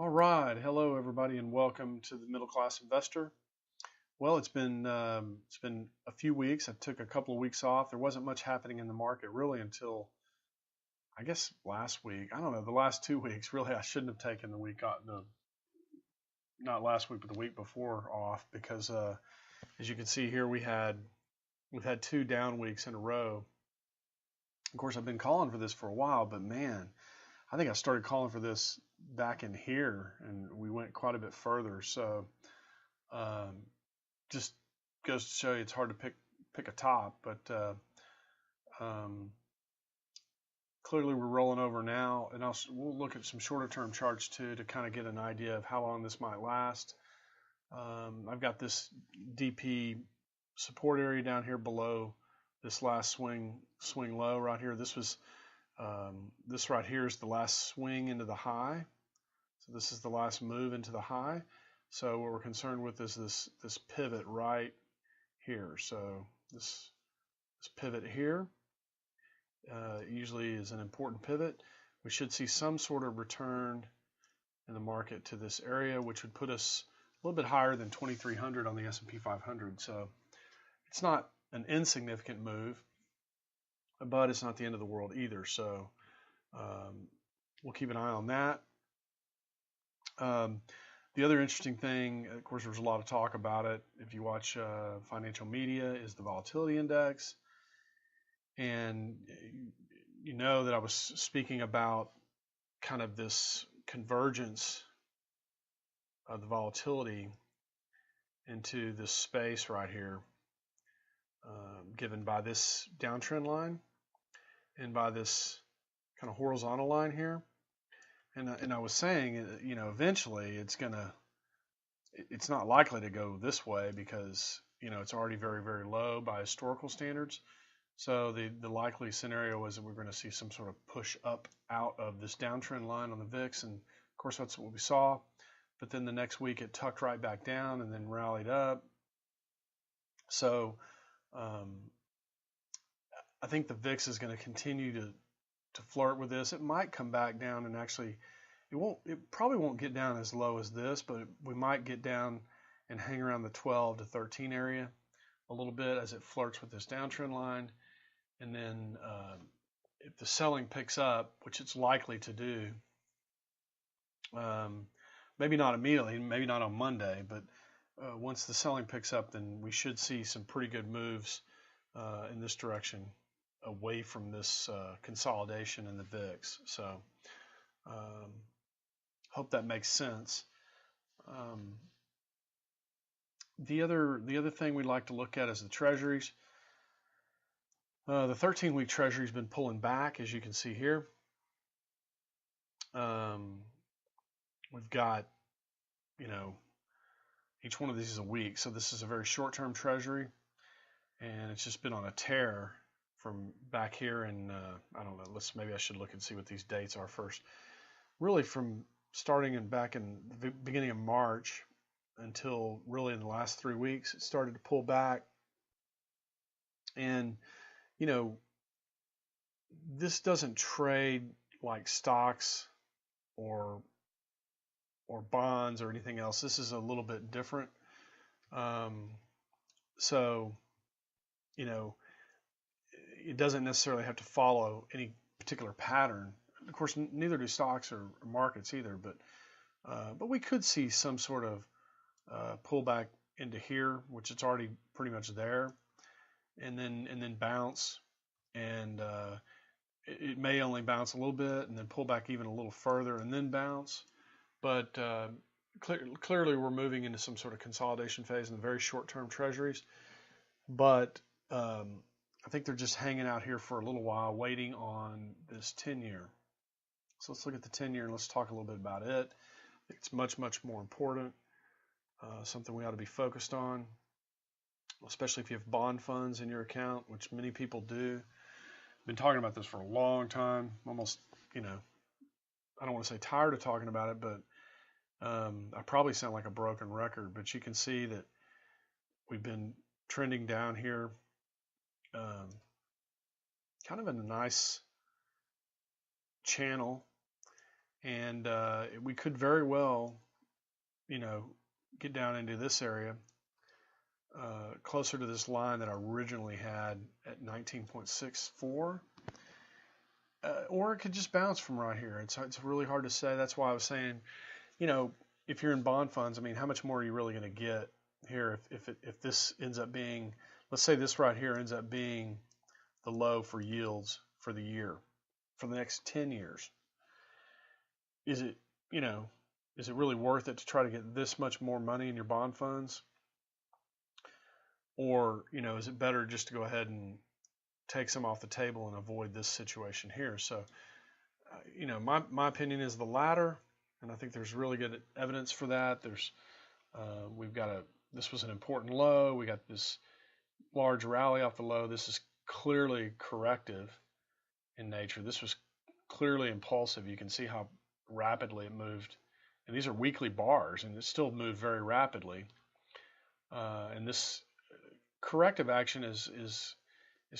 All right, hello everybody, and welcome to the Middle Class Investor. Well, it's been a few weeks. I took a couple of weeks off. There wasn't much happening in the market really until I guess last week. I don't know, the last 2 weeks. Really, I shouldn't have taken the week off, not last week, but the week before off because as you can see here, we've had two down weeks in a row. Of course, I've been calling for this for a while, but man, I think I started calling for this back in here, and we went quite a bit further. So um, just goes to show you it's hard to pick a top, but um, clearly we're rolling over now, and we'll look at some shorter term charts too to kind of get an idea of how long this might last. I've got this DP support area down here below this last swing low right here. This right here is the last swing into the high. So this is the last move into the high. So what we're concerned with is this pivot right here. So this pivot here usually is an important pivot. We should see some sort of return in the market to this area, which would put us a little bit higher than 2,300 on the S&P 500. So it's not an insignificant move, but it's not the end of the world either. So we'll keep an eye on that. The other interesting thing, of course, there's a lot of talk about it if you watch financial media, is the volatility index. And you know that I was speaking about kind of this convergence of the volatility into this space right here, given by this downtrend line and by this kind of horizontal line here. And I was saying, eventually it's not likely to go this way because, it's already very, very low by historical standards. So the likely scenario is that we're going to see some sort of push up out of this downtrend line on the VIX. And of course, that's what we saw. But then the next week it tucked right back down and then rallied up. So I think the VIX is going to continue to flirt with this. It might come back down, and actually it probably won't get down as low as this, but we might get down and hang around the 12 to 13 area a little bit as it flirts with this downtrend line. And then if the selling picks up, which it's likely to do, maybe not immediately, maybe not on Monday, but once the selling picks up, then we should see some pretty good moves in this direction away from this consolidation in the VIX. So hope that makes sense. The other thing we'd like to look at is the treasuries. The 13-week treasury's been pulling back, as you can see here. We've got, each one of these is a week, so this is a very short-term treasury, and it's just been on a tear from back here. And I don't know. Maybe I should look and see what these dates are first. Really, from starting back in the beginning of March until really in the last 3 weeks, it started to pull back. And this doesn't trade like stocks or bonds or anything else. This is a little bit different. So it doesn't necessarily have to follow any particular pattern. Of course, neither do stocks or markets either. But we could see some sort of pullback into here, which it's already pretty much there, and then bounce, and it may only bounce a little bit and then pull back even a little further and then bounce. But clearly we're moving into some sort of consolidation phase in the very short-term treasuries. But I think they're just hanging out here for a little while, waiting on this 10-year. So let's look at the 10-year and let's talk a little bit about it. I think it's much, much more important, something we ought to be focused on, especially if you have bond funds in your account, which many people do. I've been talking about this for a long time, almost, I don't want to say tired of talking about it, but I probably sound like a broken record. But you can see that we've been trending down here, kind of in a nice channel, and we could very well, you know, get down into this area, closer to this line that I originally had at 19.64, or it could just bounce from right here. It's really hard to say. That's why I was saying, you know, if you're in bond funds, I mean, how much more are you really going to get here if this ends up being, let's say this right here ends up being the low for yields for the year, for the next 10 years? Is it, you know, is it really worth it to try to get this much more money in your bond funds? Or, you know, is it better just to go ahead and take some off the table and avoid this situation here? So, you know, my opinion is the latter, and I think there's really good evidence for that. We've got this was an important low. We got this large rally off the low. This is clearly corrective in nature. This was clearly impulsive. You can see how rapidly it moved. And these are weekly bars, and it still moved very rapidly. And this corrective action is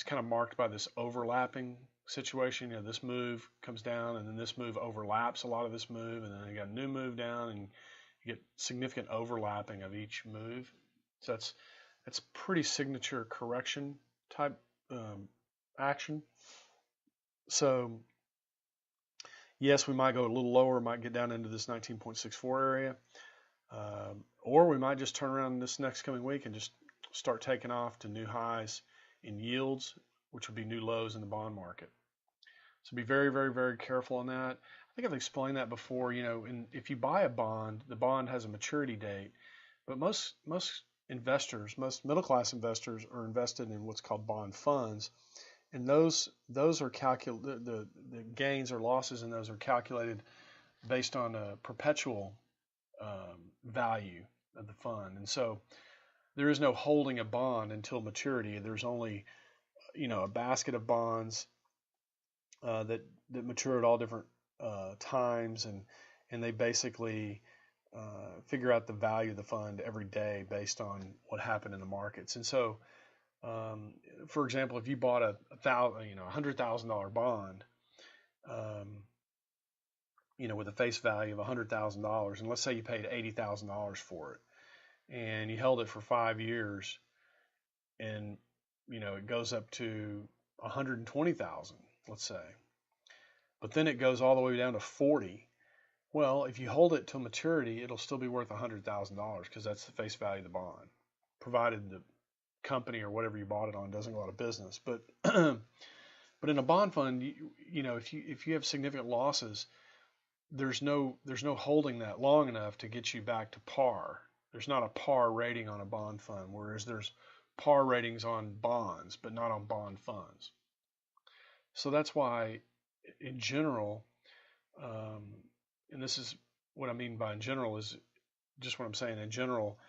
kind of marked by this overlapping situation. You know, this move comes down, and then this move overlaps a lot of this move, and then you got a new move down, and you get significant overlapping of each move. So that's pretty signature correction type action. So yes, we might go a little lower, might get down into this 19.64 area, or we might just turn around this next coming week and just start taking off to new highs in yields, which would be new lows in the bond market. So be very, very, very careful on that. I think I've explained that before. You know, if you buy a bond, the bond has a maturity date, but most investors, most middle class investors, are invested in what's called bond funds, and those are calculated. The gains or losses in those are calculated based on a perpetual value of the fund, and so there is no holding a bond until maturity. There's only, you know, a basket of bonds that mature at all different times, and they basically figure out the value of the fund every day based on what happened in the markets. And so, for example, if you bought a $100,000 bond, you know, with a face value of $100,000, and let's say you paid $80,000 for it, and you held it for 5 years, and you know it goes up to 120,000, let's say, but then it goes all the way down to 40. Well, if you hold it till maturity, it'll still be worth $100,000 because that's the face value of the bond, provided the company or whatever you bought it on doesn't go out of business. But but in a bond fund, you know, if you have significant losses, there's no holding that long enough to get you back to par. There's not a par rating on a bond fund, whereas there's par ratings on bonds, but not on bond funds. So that's why, in general, and this is what I mean by in general is just what I'm saying. In general,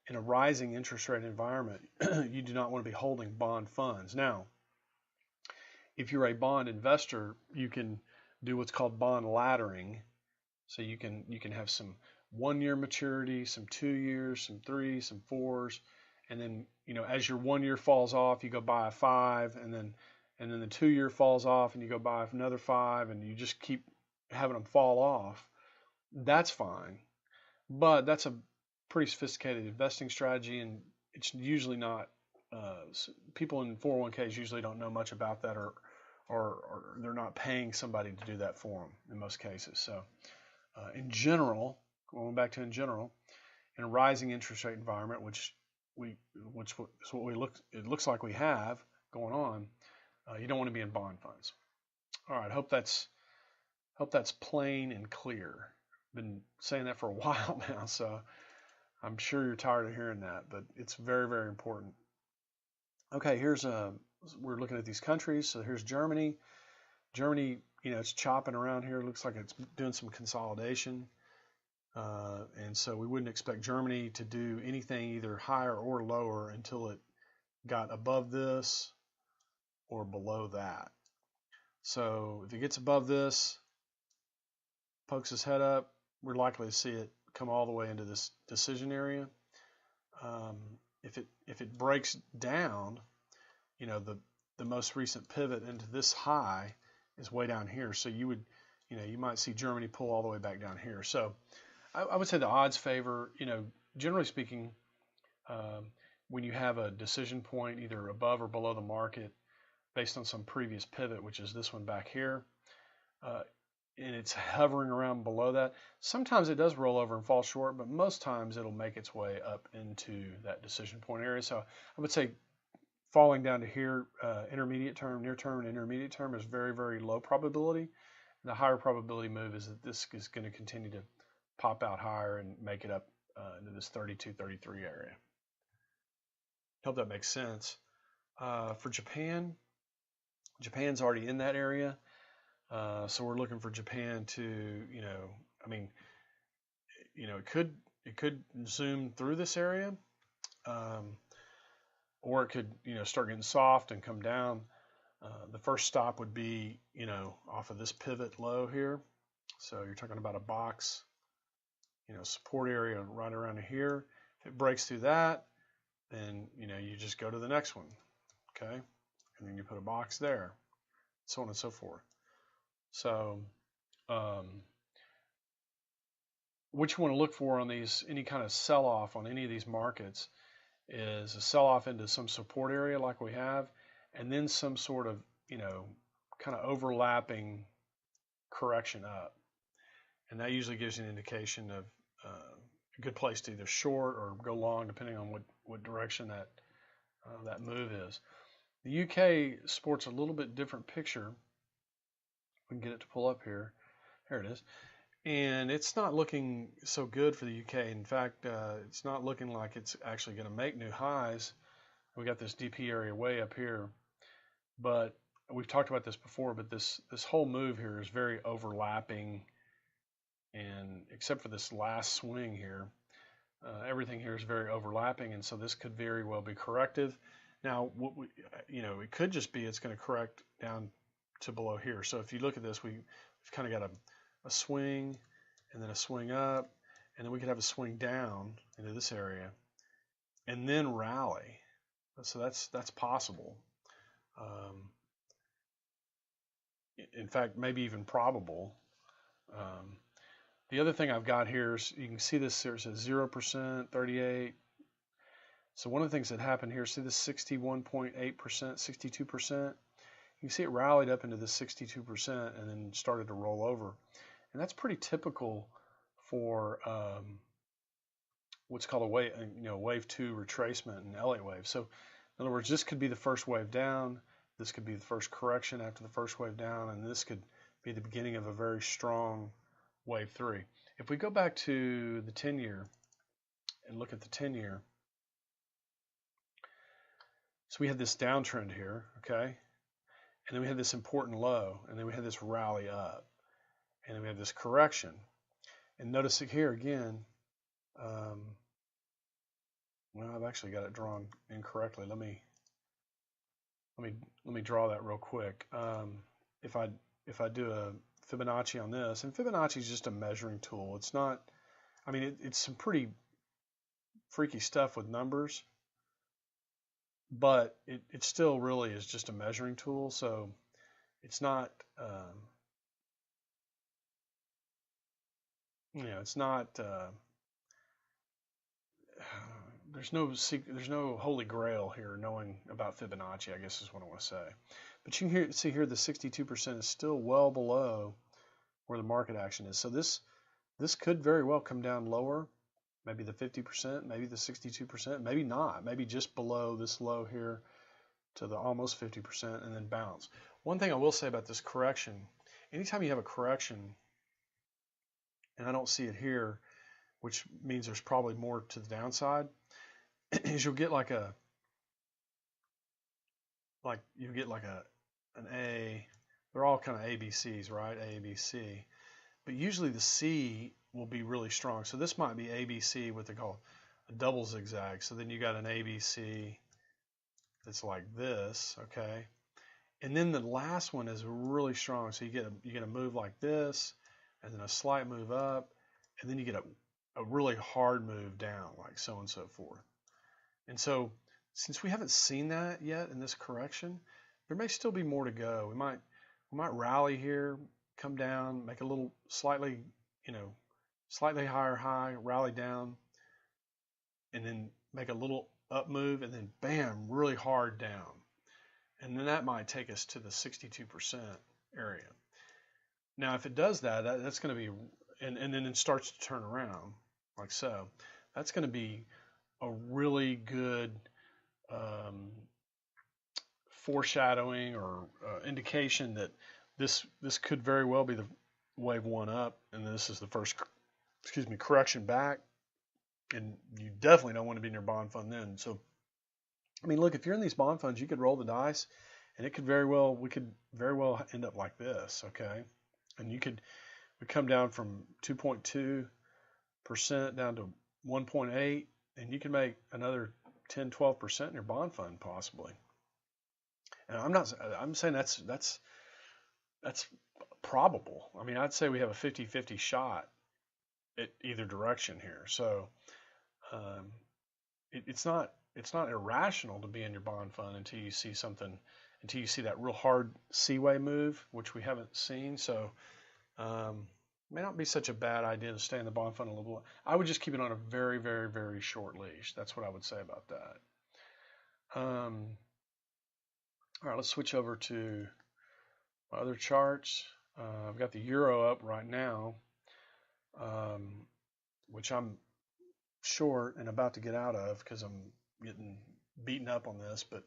in a rising interest rate environment, you do not want to be holding bond funds. Now, if you're a bond investor, you can do what's called bond laddering. So you can have some 1 year maturity, some 2 years, some 3, some 4s, and then, you know, as your 1 year falls off, you go buy a 5, and then the 2 year falls off, and you go buy another 5, and you just keep having them fall off. That's fine, but that's a pretty sophisticated investing strategy, and it's usually not. People in 401ks usually don't know much about that, or they're not paying somebody to do that for them in most cases. So, in general, going back to in general, in a rising interest rate environment, which is what it looks like we have going on, you don't want to be in bond funds. All right, hope that's plain and clear. Been saying that for a while now, so I'm sure you're tired of hearing that, but it's very, very important. Okay, we're looking at these countries. So here's Germany. Germany, you know, it's chopping around here. It looks like it's doing some consolidation. And so we wouldn't expect Germany to do anything either higher or lower until it got above this or below that. So if it gets above this, pokes his head up, we're likely to see it come all the way into this decision area. If it breaks down, you know, the most recent pivot into this high is way down here. So you would you might see Germany pull all the way back down here. So I would say the odds favor, generally speaking, um, when you have a decision point either above or below the market based on some previous pivot, which is this one back here, uh, and it's hovering around below that. Sometimes it does roll over and fall short, but most times it'll make its way up into that decision point area. So I would say falling down to here, intermediate term, near term, and intermediate term is very, very low probability. The higher probability move is that this is going to continue to pop out higher and make it up into this 32, 33 area. Hope that makes sense. For Japan, Japan's already in that area. So we're looking for Japan to, I mean, it could zoom through this area, or it could, start getting soft and come down. The first stop would be, off of this pivot low here. So you're talking about a box, support area right around here. If it breaks through that, then, you just go to the next one, okay? And then you put a box there, so on and so forth. So, what you want to look for on these, any kind of sell-off on any of these markets is a sell-off into some support area like we have, and then some sort of, kind of overlapping correction up. And that usually gives you an indication of a good place to either short or go long, depending on what direction that move is. The UK sports a little bit different picture. We can get it to pull up here. There it is. And it's not looking so good for the UK. In fact, it's not looking like it's actually going to make new highs. We got this DP area way up here. But we've talked about this before, but this whole move here is very overlapping. And except for this last swing here, everything here is very overlapping. And so this could very well be corrective. Now, it could just be it's going to correct down to below here. So if you look at this, we've kind of got a swing and then a swing up, and then we could have a swing down into this area and then rally. So that's possible. In fact, maybe even probable. The other thing I've got here is you can see this here, it says 0%, 38. So one of the things that happened here, see this 61.8%, 62%. You can see it rallied up into this 62% and then started to roll over. And that's pretty typical for what's called a wave 2 retracement and Elliott wave. So in other words, this could be the first wave down, this could be the first correction after the first wave down, and this could be the beginning of a very strong wave 3. If we go back to the 10-year and look at the 10-year, so we had this downtrend here, okay? And then we had this important low, and then we had this rally up, and then we have this correction. And notice it here again. Well, I've actually got it drawn incorrectly. Let me draw that real quick. If I do a Fibonacci on this, and Fibonacci is just a measuring tool. It's not. I mean, it's some pretty freaky stuff with numbers, but it still really is just a measuring tool. So it's not. It's not. There's no holy grail here knowing about Fibonacci, I guess is what I want to say. But you can see here the 62% is still well below where the market action is. So this could very well come down lower, maybe the 50%, maybe the 62%, maybe not, maybe just below this low here to the almost 50% and then bounce. One thing I will say about this correction, anytime you have a correction, and I don't see it here, which means there's probably more to the downside, is you'll get like an A. They're all kind of ABCs, right? A, B, C. But usually the C will be really strong. So this might be ABC, what they call a double zigzag. So then you got an ABC that's like this, okay? And then the last one is really strong. So you get a move like this, and then a slight move up, and then you get a really hard move down, like so and so forth. And so since we haven't seen that yet in this correction, there may still be more to go. We might rally here, come down, make a little slightly, slightly higher high, rally down, and then make a little up move, and then bam, really hard down. And then that might take us to the 62% area. Now, if it does that, that's going to be, and then it starts to turn around like so, that's going to be a really good foreshadowing or indication that this could very well be the wave one up, and this is the first, correction back, and you definitely don't want to be in your bond fund then. So, I mean, look, if you're in these bond funds, you could roll the dice, and we could very well end up like this, okay? And we come down from 2.2% down to 1.8, and you can make another 10, 12% in your bond fund possibly. And I'm saying that's probable. I mean, I'd say we have a 50-50 shot at either direction here. So it's not irrational to be in your bond fund until you see that real hard C-way move, which we haven't seen. So may not be such a bad idea to stay in the bond fund a little bit. I would just keep it on a very, very, very short leash. That's what I would say about that. All right, let's switch over to my other charts. I've got the euro up right now, which I'm short and about to get out of because I'm getting beaten up on this. But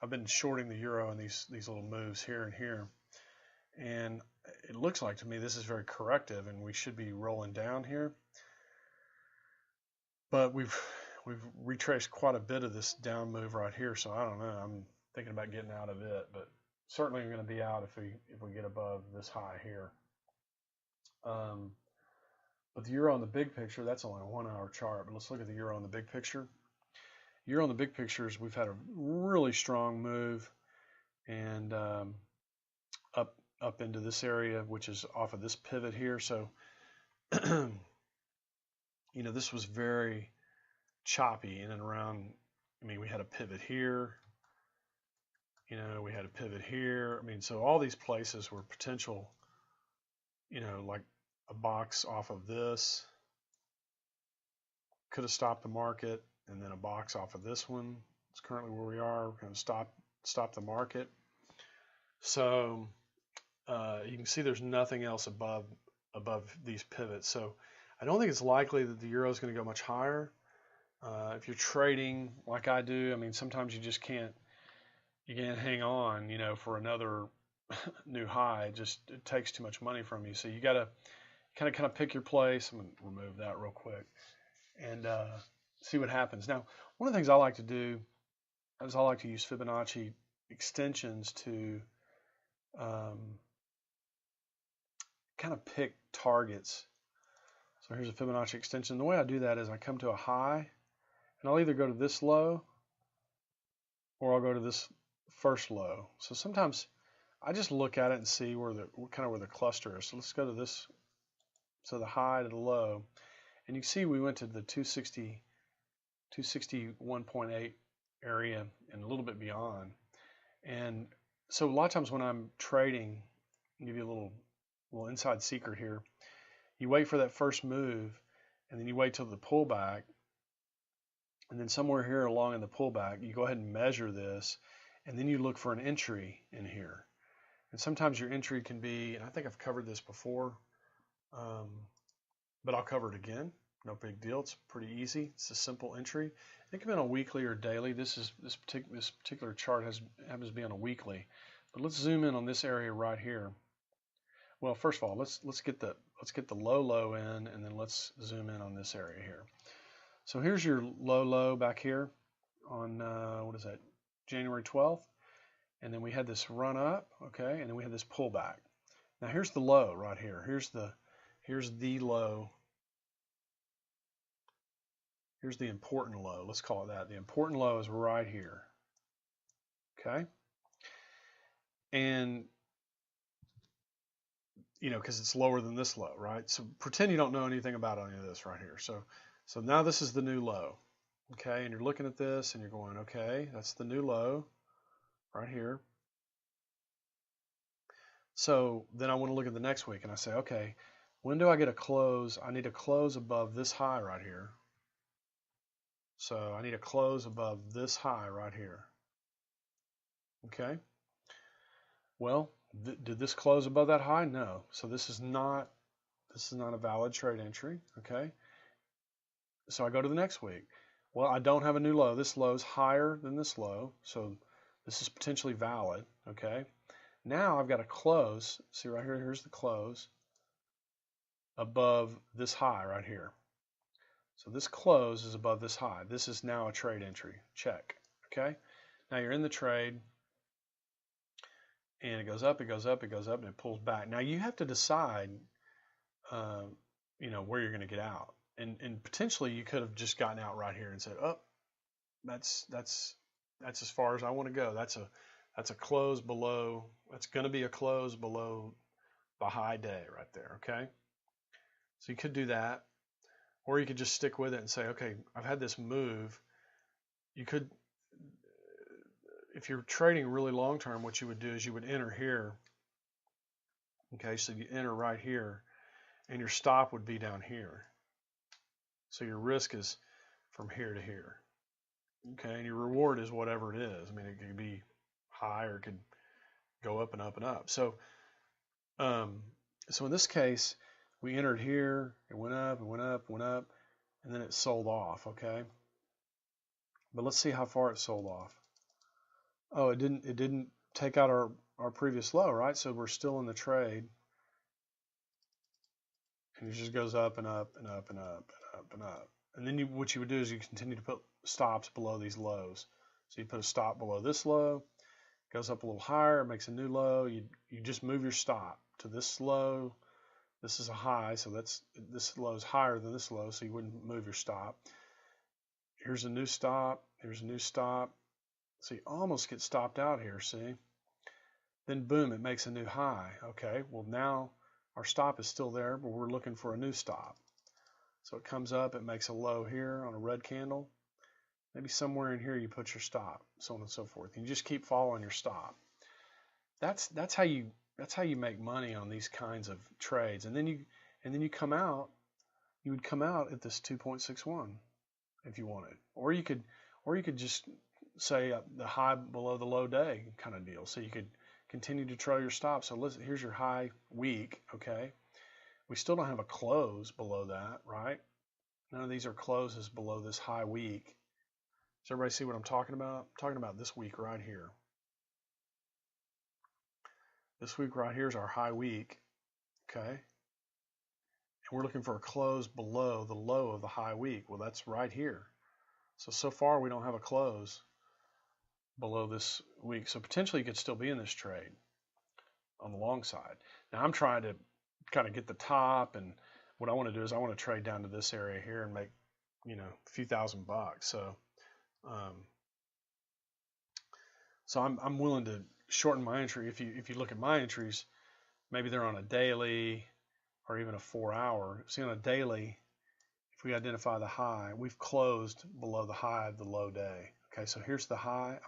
I've been shorting the euro in these little moves here and here, and it looks like to me this is very corrective, and we should be rolling down here. But we've retraced quite a bit of this down move right here, so I don't know. I'm thinking about getting out of it, but certainly I'm going to be out if we get above this high here. But the euro on the big picture, that's only a 1 hour chart, but let's look at the euro on the big picture. Euro on the big pictures, we've had a really strong move, and up into this area, which is off of this pivot here. So, this was very choppy in and around. I mean, we had a pivot here. We had a pivot here. I mean, so all these places were potential, like a box off of this could have stopped the market, and then a box off of this one. It's currently where we are. We're going to stop the market. So you can see there's nothing else above these pivots. So I don't think it's likely that the euro is going to go much higher. If you're trading like I do, I mean, sometimes you just can't hang on, for another new high. It takes too much money from you. So you got to kind of pick your place. I'm going to remove that real quick and see what happens. Now, one of the things I like to do is I like to use Fibonacci extensions to kind of pick targets. So here's a Fibonacci extension. The way I do that is I come to a high, and I'll either go to this low or I'll go to this first low. So sometimes I just look at it and see where the cluster is. So let's go to this. So the high to the low, and you can see we went to the 261.8 area and a little bit beyond. And so a lot of times when I'm trading, I'll give you a little inside secret here. You wait for that first move, and then you wait till the pullback, and then somewhere here along in the pullback, you go ahead and measure this, and then you look for an entry in here. And sometimes your entry can be, and I think I've covered this before, but I'll cover it again. No big deal. It's pretty easy. It's a simple entry. It can be on a weekly or daily. This particular chart happens to be on a weekly. But let's zoom in on this area right here. Well, first of all, let's get the low in, and then let's zoom in on this area here. So here's your low back here on what is that, January 12th, and then we had this run up, okay, and then we had this pullback. Now here's the low right here. Here's the low. Here's the important low. Let's call it that. The important low is right here. Okay? And, because it's lower than this low, right? So pretend you don't know anything about any of this right here. So now this is the new low. Okay? And you're looking at this and you're going, okay, that's the new low right here. So then I want to look at the next week and I say, okay, when do I get a close? I need a close above this high right here. So I need a close above this high right here. Okay. Well, did this close above that high? No. So this is not a valid trade entry. Okay. So I go to the next week. Well, I don't have a new low. This low is higher than this low, so this is potentially valid. Okay. Now I've got a close. See right here, here's the close above this high right here. So this close is above this high. This is now a trade entry. Check. Okay. Now you're in the trade, and it goes up, it goes up, it goes up, and it pulls back. Now you have to decide, where you're going to get out. And potentially you could have just gotten out right here and said, oh, that's as far as I want to go. That's a close below. That's going to be a close below the high day right there. Okay. So you could do that, or you could just stick with it and say, okay, I've had this move. You could, if you're trading really long term, what you would do is you would enter here. Okay, so you enter right here, and your stop would be down here. So your risk is from here to here. Okay, and your reward is whatever it is. I mean, it could be high or it could go up and up and up. So, so in this case, we entered here, it went up, and went up, went up, and then it sold off. Okay, but let's see how far it sold off. Oh, it didn't take out our previous low, right? So we're still in the trade, and it just goes up and up and up and up and up and up. And then what you would do is you continue to put stops below these lows. So you put a stop below this low, goes up a little higher, makes a new low. You just move your stop to this low. This is a high, so this low is higher than this low, so you wouldn't move your stop. Here's a new stop. Here's a new stop. So you almost get stopped out here, see? Then boom, it makes a new high. Okay, well now our stop is still there, but we're looking for a new stop. So it comes up, it makes a low here on a red candle. Maybe somewhere in here you put your stop, so on and so forth. You just keep following your stop. That's how you make money on these kinds of trades. And then you come out, you would come out at this 2.61 if you wanted. Or you could just say the high below the low day kind of deal. So you could continue to trail your stop. So listen, here's your high week, okay? We still don't have a close below that, right? None of these are closes below this high week. Does everybody see what I'm talking about? I'm talking about this week right here. This week right here is our high week, okay? And we're looking for a close below the low of the high week. Well, that's right here. So far we don't have a close below this week. So potentially you could still be in this trade on the long side. Now I'm trying to kind of get the top, and what I want to do is I want to trade down to this area here and make, a few $1,000. So I'm willing to shorten my entry. If you look at my entries, maybe they're on a daily or even a 4-hour. See, on a daily, if we identify the high, we've closed below the high of the low day. Okay, so here's the high.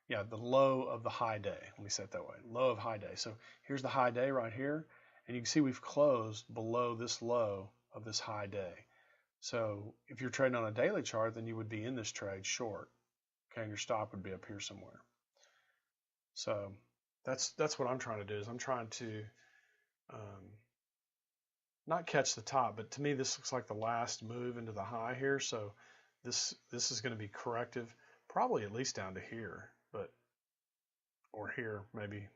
The low of the high day. Let me say it that way. Low of high day. So here's the high day right here. And you can see we've closed below this low of this high day. So if you're trading on a daily chart, then you would be in this trade short. Okay, and your stop would be up here somewhere. So that's what I'm trying to do. Is I'm trying to not catch the top, but to me this looks like the last move into the high here. So this is going to be corrective, probably at least down to here, or here, maybe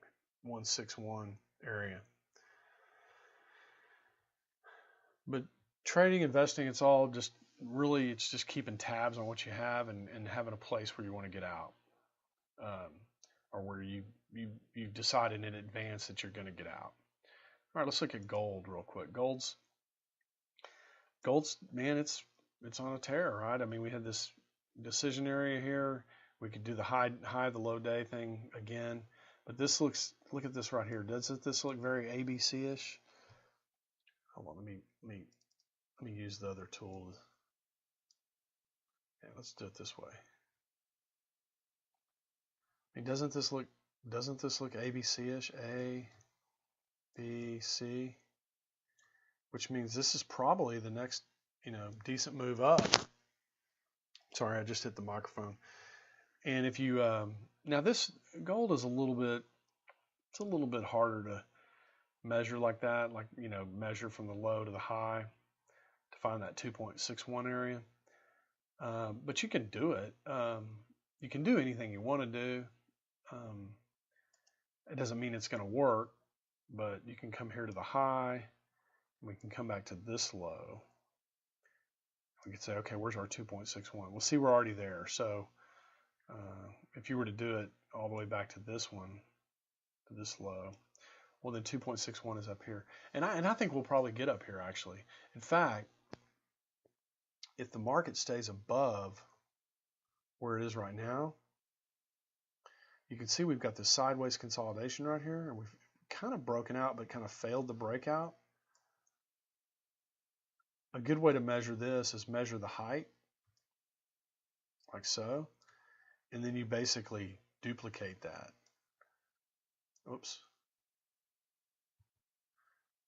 161 area. But trading, investing, it's all just really, it's just keeping tabs on what you have and having a place where you want to get out, or where you've decided in advance that you're going to get out. All right, let's look at gold real quick. Gold's man, it's on a tear, right? I mean, we had this decision area here. We could do the high the low day thing again, but this looks, look at this right here. Doesn't this look very ABC-ish? Hold on, let me use the other tool. Yeah, let's do it this way. I mean, doesn't this look ABC-ish? A, B, C, which means this is probably the next, decent move up. Sorry, I just hit the microphone. And if you, now this gold is it's a little bit harder to measure like that, like, measure from the low to the high to find that 2.61 area. But you can do it. You can do anything you want to do. It doesn't mean it's going to work, but you can come here to the high. And we can come back to this low. We could say, okay, where's our 2.61? Well, see, we're already there. So if you were to do it all the way back to this one, to this low, well, then 2.61 is up here. And I think we'll probably get up here, actually. In fact, if the market stays above where it is right now, you can see we've got this sideways consolidation right here, and we've kind of broken out, but kind of failed the breakout. A good way to measure this is measure the height, like so, and then you basically duplicate that. Oops.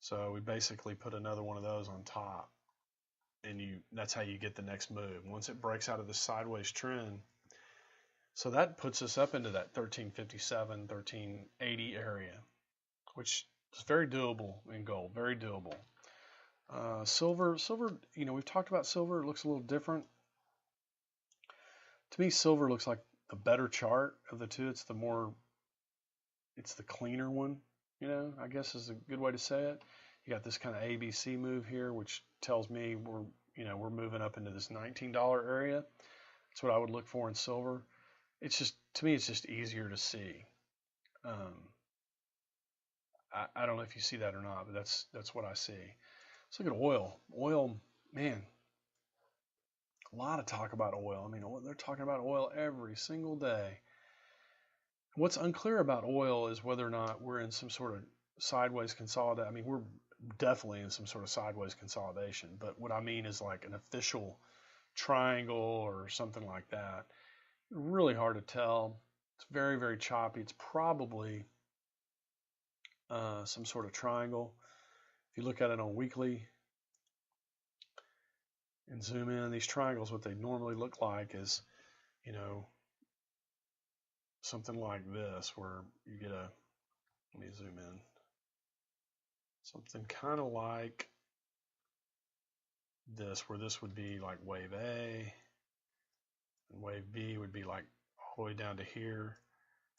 So we basically put another one of those on top, and that's how you get the next move. Once it breaks out of the sideways trend, so that puts us up into that 1357, 1380 area, which is very doable in gold, very doable. Silver, we've talked about silver. It looks a little different. To me, silver looks like the better chart of the two. It's the cleaner one, I guess is a good way to say it. You got this kind of ABC move here, which tells me we're moving up into this $19 area. That's what I would look for in silver. To me, it's just easier to see. I don't know if you see that or not, but that's what I see. Let's look at oil. Oil, man, a lot of talk about oil. I mean, they're talking about oil every single day. What's unclear about oil is whether or not we're in some sort of sideways consolidation. I mean, we're definitely in some sort of sideways consolidation, but what I mean is like an official triangle or something like that. Really hard to tell. It's very, very choppy. It's probably some sort of triangle. If you look at it on weekly and zoom in, these triangles, what they normally look like is, something like this, where you get let me zoom in, something kind of like this, where this would be like wave A, and wave B would be like all the way down to here,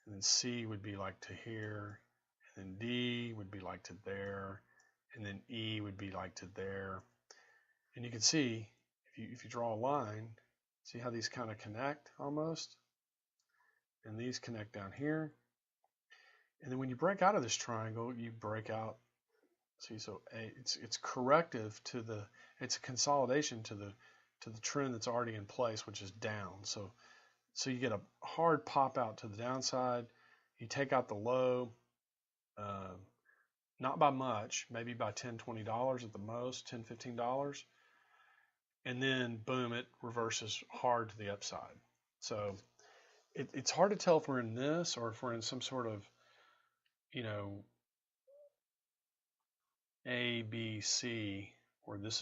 and then C would be like to here, and then D would be like to there, and then E would be like to there. And you can see, if you draw a line, see how these kind of connect almost? And these connect down here. And then when you break out of this triangle, you break out, see, so it's corrective to it's a consolidation to the trend that's already in place, which is down. So you get a hard pop out to the downside. You take out the low, not by much, maybe by $10, $20 at the most, $10, $15. And then boom, it reverses hard to the upside. So it's hard to tell if we're in this or if we're in some sort of, A, B, C, where this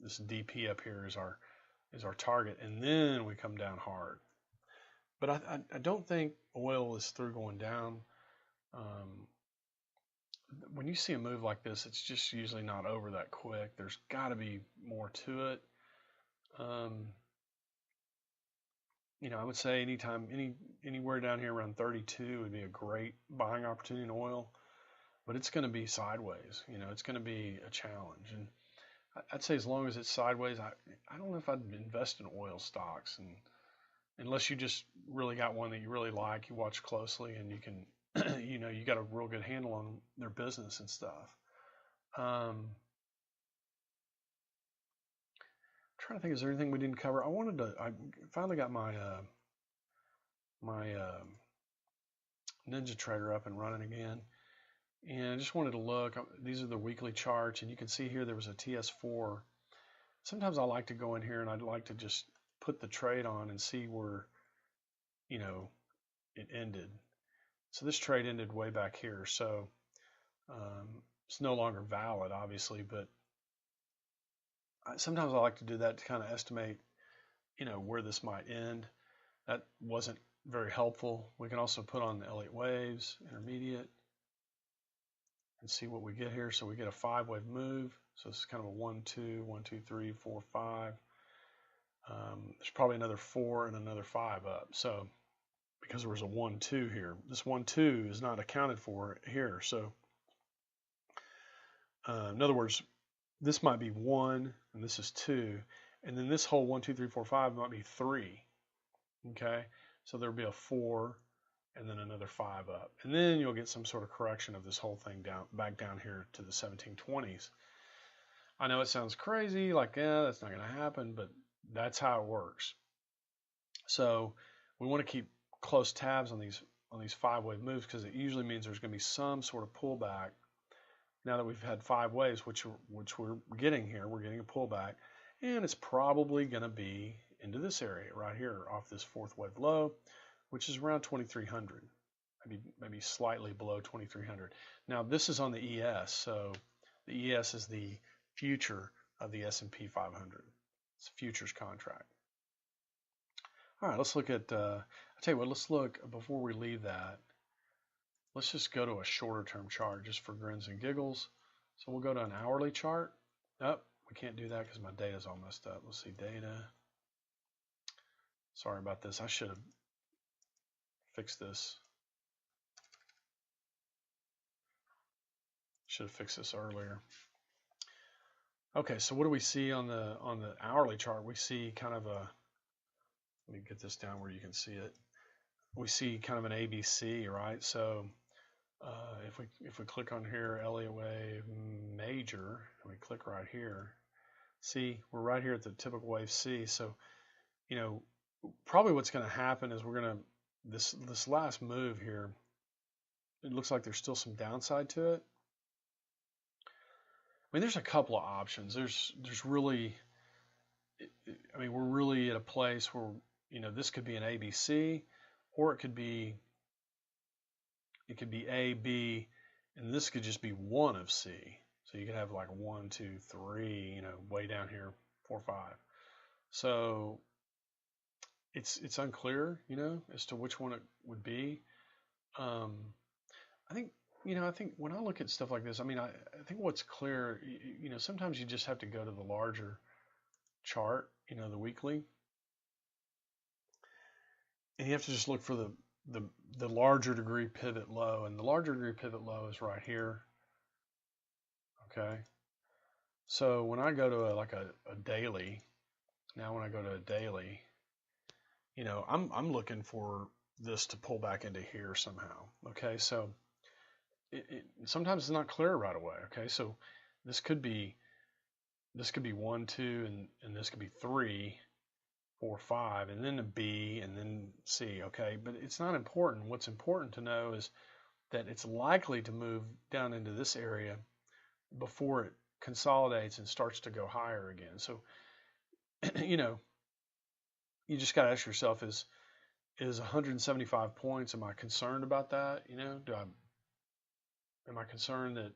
DP up here is our target, and then we come down hard. But I don't think oil is through going down. When you see a move like this, it's just usually not over that quick. There's got to be more to it. I would say anywhere down here around 32 would be a great buying opportunity in oil, but it's going to be sideways. It's going to be a challenge, and I'd say as long as it's sideways, I don't know if I'd invest in oil stocks, and unless you just really got one that you really like, you watch closely, and you can, you got a real good handle on their business and stuff. Trying to think, is there anything we didn't cover? I finally got my Ninja Trader up and running again, and I just wanted to look. These are the weekly charts, and you can see here there was a TS4. Sometimes I like to go in here and I'd like to just put the trade on and see where it ended. So this trade ended way back here. So It's no longer valid, obviously, but sometimes I like to do that to kind of estimate, where this might end. That wasn't very helpful. We can also put on the Elliott waves, intermediate, and see what we get here. So we get a 5-wave move. So this is kind of a 1, 2, 1, 2, 3, 4, 5. There's probably another 4 and another 5 up. So because there was a 1, 2 here, this 1, 2 is not accounted for here. So in other words, this might be 1 and this is 2. And then this whole 1, 2, 3, 4, 5 might be 3. Okay. So there'll be a 4 and then another 5 up. And then you'll get some sort of correction of this whole thing back down here to the 1720s. I know it sounds crazy, like, yeah, that's not going to happen, but that's how it works. So we want to keep close tabs on these 5-wave moves, because it usually means there's going to be some sort of pullback. Now that we've had 5 waves, which we're getting here, we're getting a pullback, and it's probably going to be into this area right here off this 4th wave low, which is around 2300, maybe slightly below 2300. Now this is on the ES, so the ES is the future of the S&P 500. It's a futures contract. All right, let's look at, I'll tell you what, let's look, before we leave that, let's just go to a shorter term chart just for grins and giggles. So we'll go to an hourly chart. Oh, we can't do that because my data's all messed up. Let's see, data. Sorry about this. I should have fixed this. Should have fixed this earlier. Okay, so what do we see on the hourly chart? We see kind of a, let me get this down where you can see it. We see kind of an ABC, right? So if we click on here, Elliott wave major, and we click right here, see, we're right here at the typical wave C. So, probably what's going to happen is we're going to, this last move here, it looks like there's still some downside to it. I mean, there's a couple of options. There's really, I mean, we're really at a place where, this could be an ABC, or it could be A, B, and this could just be one of C. So you could have like 1, 2, 3, way down here, 4, 5. So it's unclear, as to which one it would be. I think when I look at stuff like this, I mean, I think what's clear, sometimes you just have to go to the larger chart, the weekly, and you have to just look for the larger degree pivot low, and the larger degree pivot low is right here. Okay, so when I go to a daily, now when I go to a daily, I'm looking for this to pull back into here somehow. Okay, so sometimes it's not clear right away. Okay, so this could be 1, 2, and this could be 3, 4, 5, and then a B, and then C. Okay, but it's not important. What's important to know is that it's likely to move down into this area before it consolidates and starts to go higher again. So, you just got to ask yourself, is 175 points, am I concerned about that? Am I concerned that,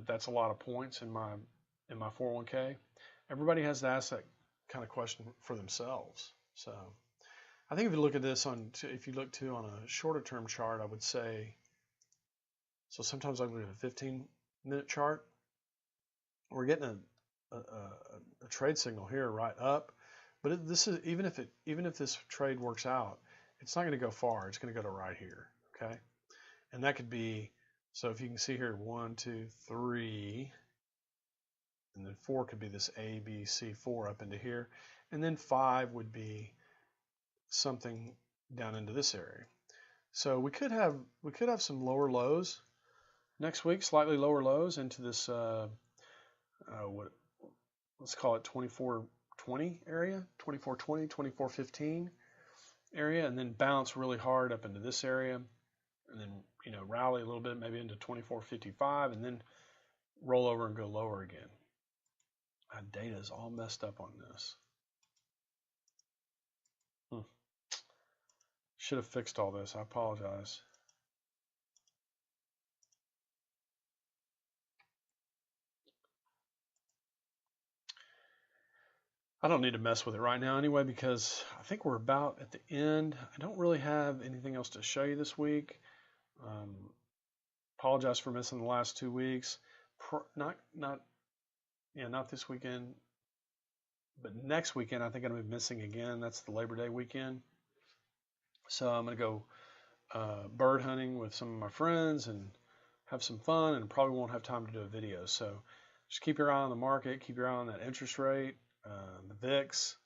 that's a lot of points in my 401k? Everybody has to ask that kind of question for themselves. So I think if you look at this if you look too on a shorter term chart, I would say, so sometimes I look at a 15-minute chart. We're getting a trade signal here right up, but this is, even if this trade works out, it's not going to go far. It's going to go to right here. Okay, and that could be, so if you can see here, 1, 2, 3, and then 4 could be this A, B, C, 4 up into here, and then 5 would be something down into this area. So we could have some lower lows next week, slightly lower lows into this let's call it 2420 area, 2420, 2415 area, and then bounce really hard up into this area, and then rally a little bit, maybe into 2455, and then roll over and go lower again. My data is all messed up on this. Should have fixed all this. I apologize. I don't need to mess with it right now anyway because I think we're about at the end. I don't really have anything else to show you this week. Um, Apologize for missing the last 2 weeks. Not this weekend, but next weekend I think I'm gonna be missing again. That's the Labor Day weekend. So I'm gonna go bird hunting with some of my friends and have some fun, and probably won't have time to do a video. So just keep your eye on the market, keep your eye on that interest rate, the VIX.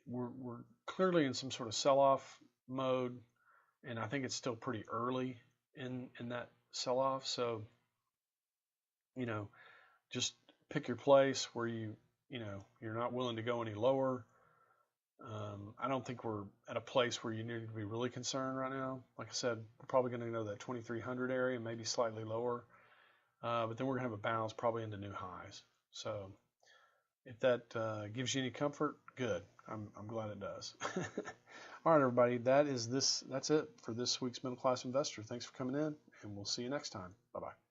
We're clearly in some sort of sell-off mode, and I think it's still pretty early in that sell-off. So just pick your place where you're not willing to go any lower. I don't think we're at a place where you need to be really concerned right now. Like I said, we're probably going to go that 2300 area, maybe slightly lower, but then we're going to have a bounce probably into new highs. So if that gives you any comfort, good. I'm glad it does. All right, everybody, that's it for this week's Middle Class Investor. Thanks for coming in, and we'll see you next time. Bye-bye.